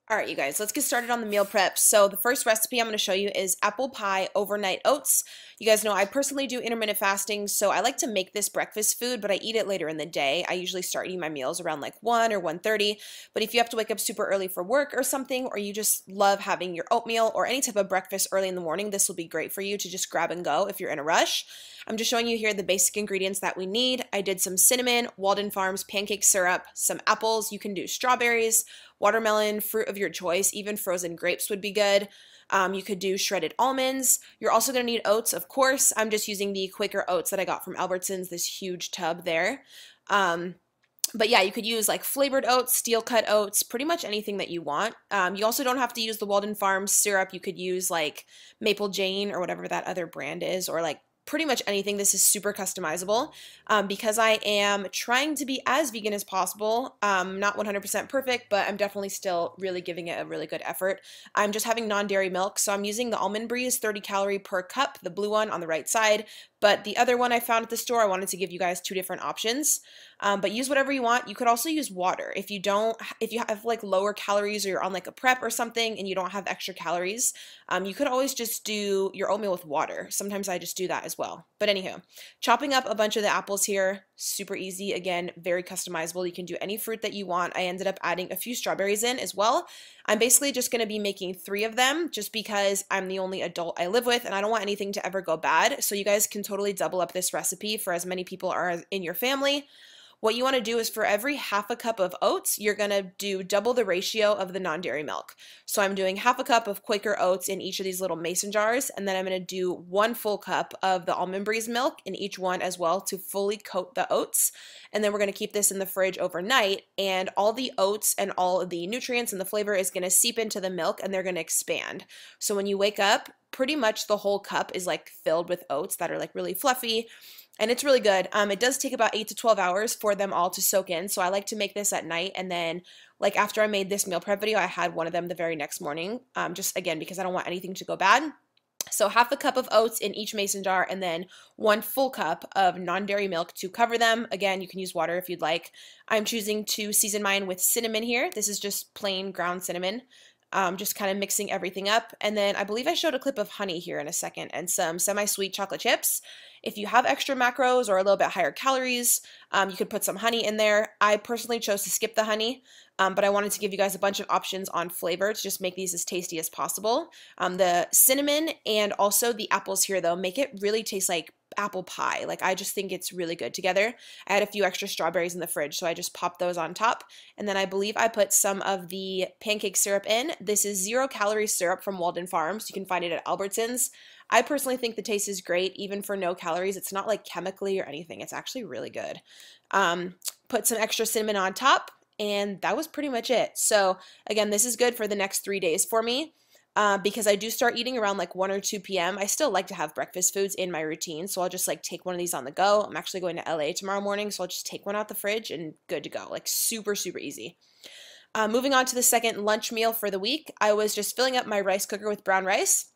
All right, you guys, let's get started on the meal prep. So the first recipe I'm going to show you is apple pie overnight oats. You guys know I personally do intermittent fasting, so I like to make this breakfast food, but I eat it later in the day. I usually start eating my meals around like 1 or 1:30. But if you have to wake up super early for work or something, or you just love having your oatmeal or any type of breakfast early in the morning, this will be great for you to just grab and go if you're in a rush. I'm just showing you here the basic ingredients that we need. I did some cinnamon, Walden Farms pancake syrup, some apples. You can do strawberries, watermelon, fruit of your choice, even frozen grapes would be good. You could do shredded almonds. You're also going to need oats, of course. I'm just using the Quaker oats that I got from Albertsons, this huge tub there. But yeah, you could use like flavored oats, steel cut oats, pretty much anything that you want. You also don't have to use the Walden Farms syrup. You could use like Maple Jane or whatever that other brand is, or like pretty much anything. This is super customizable because I am trying to be as vegan as possible. Not 100% perfect, but I'm definitely still really giving it a really good effort. I'm just having non-dairy milk, so I'm using the Almond Breeze 30 calorie per cup, the blue one on the right side. But the other one I found at the store, I wanted to give you guys two different options. But use whatever you want. You could also use water. If you have like lower calories or you're on like a prep or something and you don't have extra calories, you could always just do your oatmeal with water. Sometimes I just do that as well. But anywho, chopping up a bunch of the apples here, super easy. Again, very customizable. You can do any fruit that you want. I ended up adding a few strawberries in as well. I'm basically just going to be making 3 of them just because I'm the only adult I live with and I don't want anything to ever go bad. So you guys can totally double up this recipe for as many people are in your family. What you want to do is for every half a cup of oats, you're going to do double the ratio of the non-dairy milk. So I'm doing half a cup of Quaker oats in each of these little mason jars, and then I'm going to do 1 full cup of the Almond Breeze milk in each one as well to fully coat the oats. And then we're going to keep this in the fridge overnight, and all the oats and all of the nutrients and the flavor is going to seep into the milk and they're going to expand. So when you wake up, pretty much the whole cup is like filled with oats that are like really fluffy. And it's really good. It does take about 8 to 12 hours for them all to soak in. So I like to make this at night. And then like after I made this meal prep video, I had one of them the very next morning. Just again, because I don't want anything to go bad. So half a cup of oats in each mason jar and then 1 full cup of non-dairy milk to cover them. Again, you can use water if you'd like. I'm choosing to season mine with cinnamon here. This is just plain ground cinnamon. Just kind of mixing everything up. And then I believe I showed a clip of honey here in a second and some semi-sweet chocolate chips. If you have extra macros or a little bit higher calories, you could put some honey in there. I personally chose to skip the honey, but I wanted to give you guys a bunch of options on flavor to just make these as tasty as possible. The cinnamon and also the apples here though make it really taste like apple pie. Like I just think it's really good together. I had a few extra strawberries in the fridge, so I just popped those on top. And then I believe I put some of the pancake syrup in. This is 0-calorie syrup from Walden Farms. You can find it at Albertsons. I personally think the taste is great, even for no calories. It's not like chemically or anything. It's actually really good. Put some extra cinnamon on top, and that was pretty much it. So again, this is good for the next 3 days for me. Because I do start eating around like 1 or 2 p.m. I still like to have breakfast foods in my routine, so I'll just like take one of these on the go. I'm actually going to LA tomorrow morning, so I'll just take one out the fridge and good to go. Like super, super easy. Moving on to the second lunch meal for the week, I was just filling up my rice cooker with brown rice.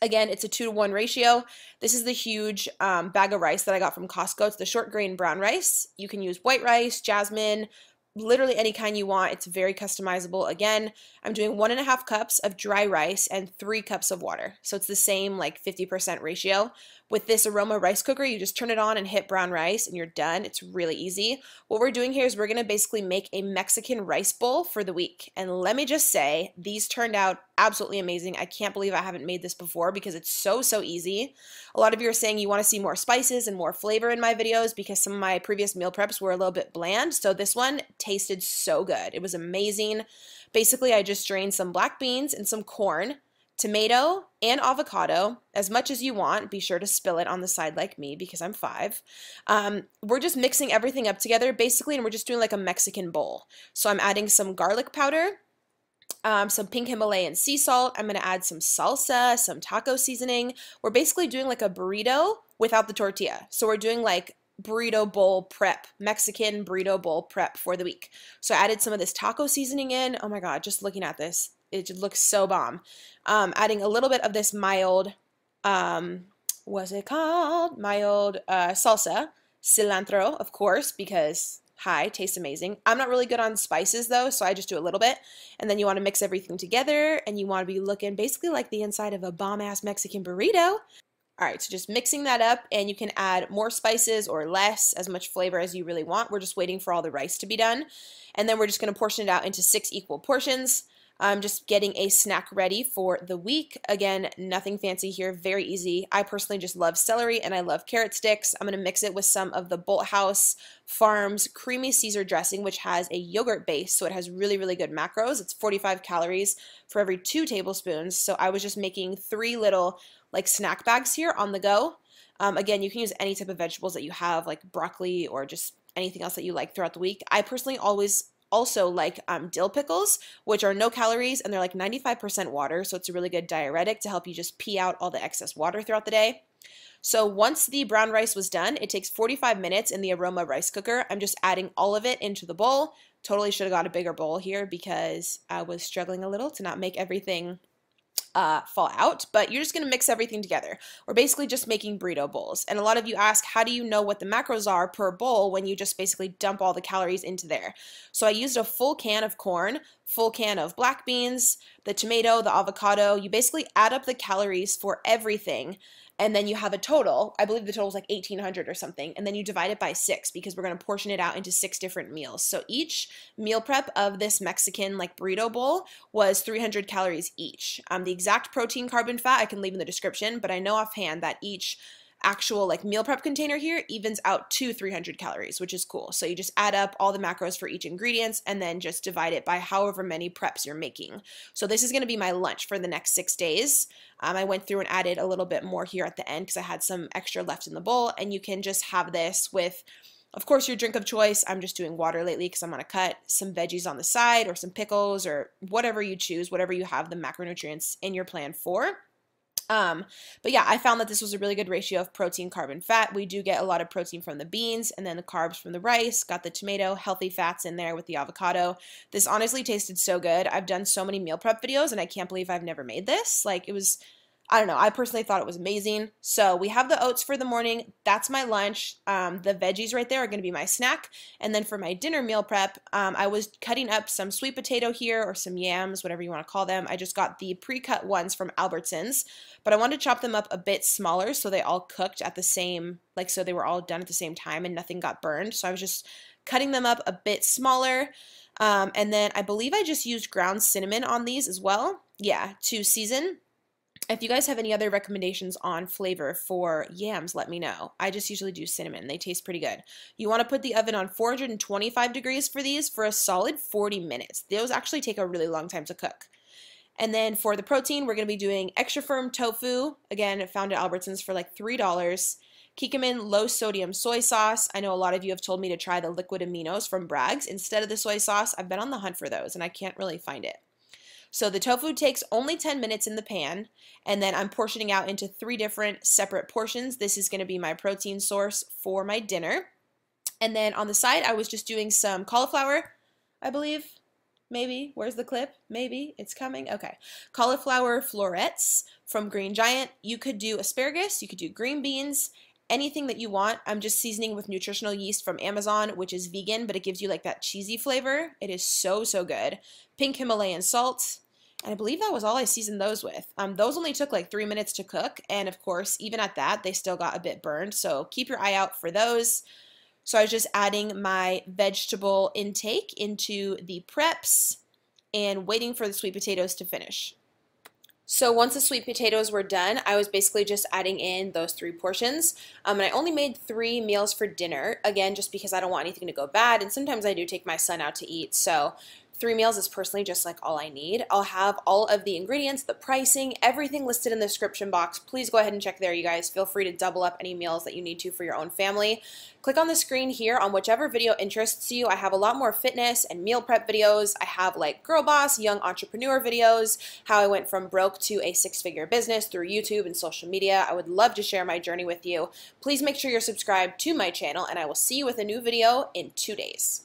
Again, it's a 2-to-1 ratio. This is the huge bag of rice that I got from Costco. It's the short grain brown rice. You can use white rice, jasmine, literally any kind you want. It's very customizable. Again, I'm doing 1.5 cups of dry rice and 3 cups of water. So it's the same like 50% ratio. With this aroma rice cooker, you just turn it on and hit brown rice and you're done. It's really easy. What we're doing here is we're going to basically make a Mexican rice bowl for the week. And let me just say, these turned out absolutely amazing. I can't believe I haven't made this before because it's so, so easy. A lot of you are saying you want to see more spices and more flavor in my videos because some of my previous meal preps were a little bit bland. So this one tasted so good. It was amazing. Basically, I just drained some black beans and some corn, tomato, and avocado, as much as you want. Be sure to spill it on the side like me because I'm 5. We're just mixing everything up together basically, and we're just doing like a Mexican bowl. So I'm adding some garlic powder, some pink Himalayan sea salt. I'm going to add some salsa, some taco seasoning. We're basically doing like a burrito without the tortilla. So we're doing like burrito bowl prep, Mexican burrito bowl prep for the week. So I added some of this taco seasoning in. Oh my God, just looking at this, it just looks so bomb. Adding a little bit of this mild, what's it called? Mild salsa, cilantro, of course, because high, tastes amazing. I'm not really good on spices though, so I just do a little bit. And then you want to mix everything together and you want to be looking basically like the inside of a bomb-ass Mexican burrito. All right, so just mixing that up, and you can add more spices or less, as much flavor as you really want. We're just waiting for all the rice to be done. And then we're just going to portion it out into 6 equal portions. I'm just getting a snack ready for the week. Again, nothing fancy here, very easy. I personally just love celery and I love carrot sticks. I'm going to mix it with some of the Bolthouse Farms Creamy Caesar dressing, which has a yogurt base, so it has really, really good macros. It's 45 calories for every 2 tablespoons. So I was just making 3 little like snack bags here on the go. Again, you can use any type of vegetables that you have, like broccoli or just anything else that you like throughout the week. I personally always also like dill pickles, which are no calories and they're like 95% water, so it's a really good diuretic to help you just pee out all the excess water throughout the day. So once the brown rice was done, it takes 45 minutes in the aroma rice cooker. I'm just adding all of it into the bowl. Totally should have got a bigger bowl here because I was struggling a little to not make everything fall out, but you're just going to mix everything together. We're basically just making burrito bowls. And a lot of you ask, how do you know what the macros are per bowl when you just basically dump all the calories into there? So I used a full can of corn, full can of black beans, the tomato, the avocado. You basically add up the calories for everything, and then you have a total. I believe the total is like 1,800 or something, and then you divide it by 6 because we're going to portion it out into 6 different meals. So each meal prep of this Mexican like burrito bowl was 300 calories each. The exact protein, carb, and fat I can leave in the description, but I know offhand that each actual like meal prep container here evens out to 300 calories, which is cool. So you just add up all the macros for each ingredients and then just divide it by however many preps you're making. So this is going to be my lunch for the next 6 days. I went through and added a little bit more here at the end because I had some extra left in the bowl, and you can just have this with, of course, your drink of choice. I'm just doing water lately because I'm going to cut some veggies on the side or some pickles or whatever you choose, whatever you have the macronutrients in your plan for. But yeah, I found that this was a really good ratio of protein, carb, and fat. We do get a lot of protein from the beans and then the carbs from the rice, got the tomato, healthy fats in there with the avocado. This honestly tasted so good. I've done so many meal prep videos and I can't believe I've never made this. Like, it was, I don't know, I personally thought it was amazing. So we have the oats for the morning. That's my lunch. The veggies right there are going to be my snack. And then for my dinner meal prep, I was cutting up some sweet potato here, or some yams, whatever you want to call them. I just got the pre-cut ones from Albertsons, but I wanted to chop them up a bit smaller so they all cooked at the same, like, so they were all done at the same time and nothing got burned. So I was just cutting them up a bit smaller. And then I believe I just used ground cinnamon on these as well. Yeah, to season. If you guys have any other recommendations on flavor for yams, let me know. I just usually do cinnamon. They taste pretty good. You want to put the oven on 425 degrees for these for a solid 40 minutes. Those actually take a really long time to cook. And then for the protein, we're going to be doing extra firm tofu. Again, found at Albertsons for like $3. Kikkoman low sodium soy sauce. I know a lot of you have told me to try the liquid aminos from Bragg's instead of the soy sauce. I've been on the hunt for those and I can't really find it. So the tofu takes only 10 minutes in the pan, and then I'm portioning out into 3 different separate portions. This is going to be my protein source for my dinner. And then on the side, I was just doing some cauliflower, I believe. Maybe. Where's the clip? Maybe. It's coming. Okay. Cauliflower florets from Green Giant. You could do asparagus. You could do green beans. Anything that you want. I'm just seasoning with nutritional yeast from Amazon, which is vegan, but it gives you like that cheesy flavor. It is so, so good. Pink Himalayan salt. And I believe that was all I seasoned those with. Those only took like 3 minutes to cook. And of course, even at that, they still got a bit burned. So keep your eye out for those. So I was just adding my vegetable intake into the preps and waiting for the sweet potatoes to finish. So once the sweet potatoes were done, I was basically just adding in those 3 portions. And I only made 3 meals for dinner, again, just because I don't want anything to go bad. And sometimes I do take my son out to eat. So 3 meals is personally just like all I need. I'll have all of the ingredients, the pricing, everything listed in the description box. Please go ahead and check there, you guys. Feel free to double up any meals that you need to for your own family. Click on the screen here on whichever video interests you. I have a lot more fitness and meal prep videos. I have like girl boss, young entrepreneur videos, how I went from broke to a 6-figure business through YouTube and social media. I would love to share my journey with you. Please make sure you're subscribed to my channel, and I will see you with a new video in 2 days.